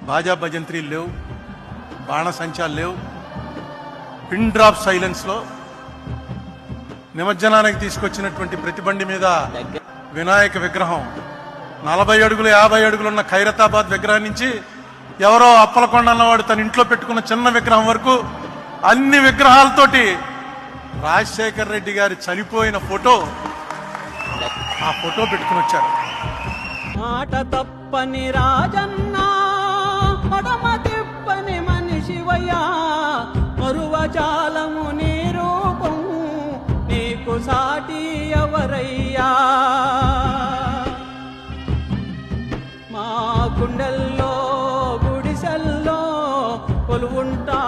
బాజా భజంత్రీలు లేవు, బాణసంచాలు లేవు. Pin drop సైలెన్స్లో నిమజ్జనానికి తీసుకొచ్చినటువంటి ప్రతి బండి మీద వినాయక విగ్రహం 40 అడుగులు 50 అడుగులు ఉన్న ఖైరతాబాద్ విగ్రహం నుంచి ఎవరో అప్పలకొండ అన్నవాడు తన ఇంట్లో పెట్టుకున్న చిన్న విగ్రహం వరకు అన్ని విగ్రహాలతోటి రాజశేఖర్ రెడ్డి గారి చనిపోయిన ఫోటో, ఆ ఫోటో పెట్టుకుని వచ్చారు. మాట తప్పని రాజన్నా, మడమ తిప్పని మనిషివయ్యా, మరువజాలము నీ రూపం, నీకు సాటి ఎవరయ్యా. మా గుండెల్లో గుడిసెల్లో కొలువుంటా